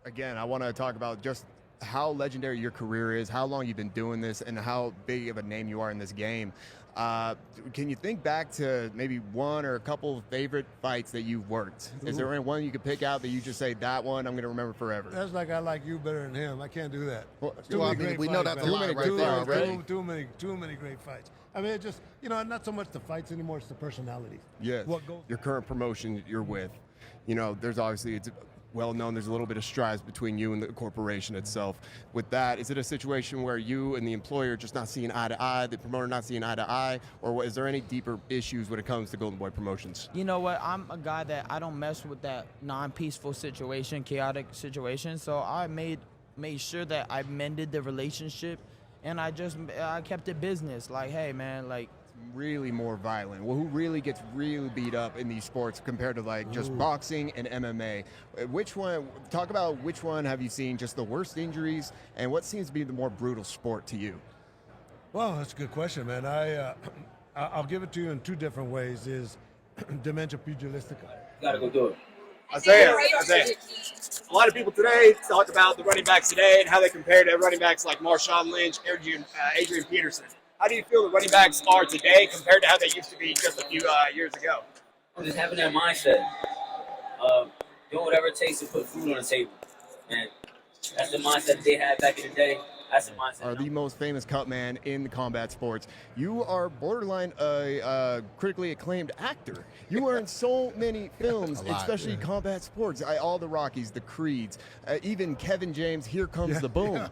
again, I want to talk about just how legendary your career is, how long you've been doing this, and how big of a name you are in this game. Can you think back to maybe one or a couple of favorite fights that you've worked? Is there any one you could pick out that you just say, that one I'm going to remember forever? That's like I like you better than him. I can't do that. Well, we know that's a lot right there already. Too many great fights. I mean, it's just, not so much the fights anymore, it's the personalities. Yeah. Your current promotion you're with, there's obviously, it's well known there's a little bit of strides between you and the corporation itself. With that, is it a situation where you and the employer just not seeing eye to eye, the promoter not seeing eye to eye, or is there any deeper issues when it comes to Golden Boy Promotions? You know what? I'm a guy that I don't mess with that non-peaceful situation, chaotic situation. So I made sure that I mended the relationship, and I kept it business. Like, hey, man, like. Really more violent. Well, who really gets really beat up in these sports compared to just boxing and MMA? Which one? Talk about which one have you seen just the worst injuries, and what seems to be the more brutal sport to you? Well, that's a good question, man. I'll give it to you in two different ways. Is dementia pugilistica. Gotta go do it. Isaiah, a lot of people today talk about the running backs today and how they compare to running backs like Marshawn Lynch, Adrian Peterson. How do you feel the running backs are today compared to how they used to be just a few years ago? Just having that mindset, doing whatever it takes to put food on the table, and that's the mindset that they had back in the day. That's the mindset. Are the most famous cut man in the combat sports. You are borderline a critically acclaimed actor. You are in so many films, especially combat sports. All the Rockies, the Creeds, even Kevin James, Here Comes the Boom.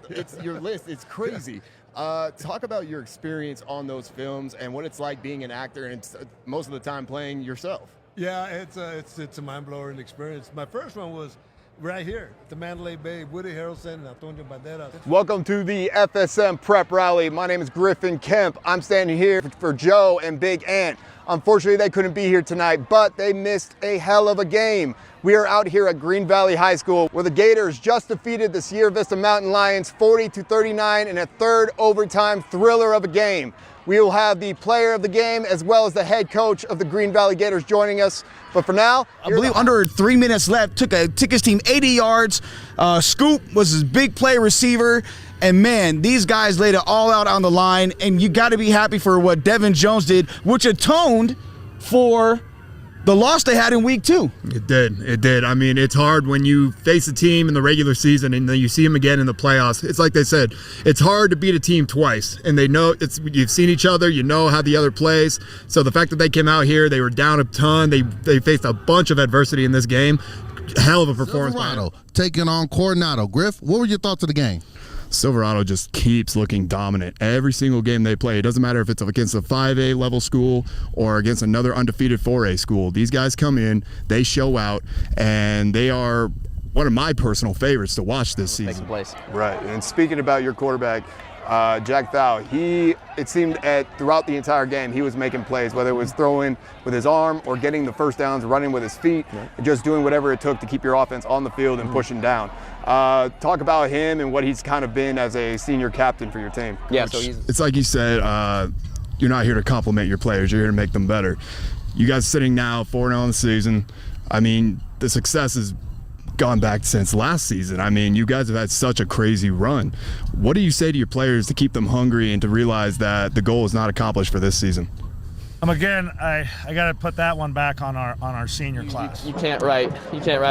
It's your list. It's crazy. Talk about your experience on those films and what it's like being an actor and most of the time playing yourself. Yeah, it's a mind-blowing experience. My first one was right here at the Mandalay Bay, Woody Harrelson and Antonio Banderas. Welcome to the FSM Prep Rally. My name is Griffin Kemp. I'm standing here for Joe and Big Ant. Unfortunately, they couldn't be here tonight, but they missed a hell of a game. We are out here at Green Valley High School where the Gators just defeated the Sierra Vista Mountain Lions 40-39 in a third overtime thriller of a game. We will have the player of the game as well as the head coach of the Green Valley Gators joining us. But for now, I believe under 3 minutes left, took his team 80 yards. Scoop was his big play receiver. And man, these guys laid it all out on the line, and you got to be happy for what Devin Jones did, which atoned for the loss they had in week 2. It did. I mean, it's hard when you face a team in the regular season and then you see them again in the playoffs. It's like they said, it's hard to beat a team twice, and they know you've seen each other, you know how the other plays. So the fact that they came out here, they were down a ton, they faced a bunch of adversity in this game. Hell of a performance. Silverado taking on Coronado. Griff, what were your thoughts of the game? Silverado just keeps looking dominant every single game they play. It doesn't matter if it's against a 5A level school or against another undefeated 4A school. These guys come in, they show out, and they are one of my personal favorites to watch this season. Right, and speaking about your quarterback, Jack Thau, it seemed throughout the entire game he was making plays, whether it was throwing with his arm or getting the first downs, running with his feet, and just doing whatever it took to keep your offense on the field and pushing down. Talk about him and what he's kind of been as a senior captain for your team. Yeah, so it's like you said, you're not here to compliment your players, you're here to make them better. You guys sitting now 4-0 in the season. I mean, the success has gone back since last season. I mean, you guys have had such a crazy run. What do you say to your players to keep them hungry and to realize that the goal is not accomplished for this season? Again, I got to put that one back on our senior class. You can't write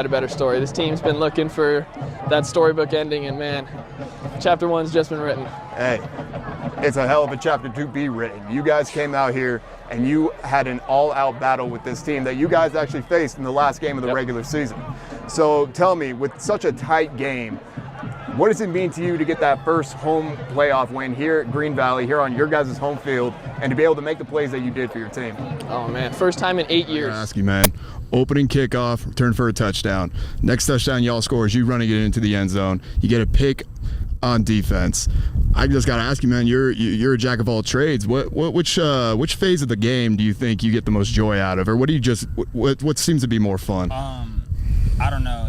a better story. This team's been looking for that storybook ending, and man, chapter 1's just been written. Hey, it's a hell of a chapter to be written. You guys came out here and you had an all-out battle with this team that you guys actually faced in the last game of the regular season. So tell me, with such a tight game, what does it mean to you to get that first home playoff win here at Green Valley, here on your guys' home field, and to be able to make the plays that you did for your team? Oh man, first time in 8 years. I ask you, man. Opening kickoff, return for a touchdown. Next touchdown y'all score is you running it into the end zone. You get a pick on defense. I just got to ask you, man. You're a jack of all trades. Which phase of the game do you think you get the most joy out of, or what seems to be more fun? I don't know.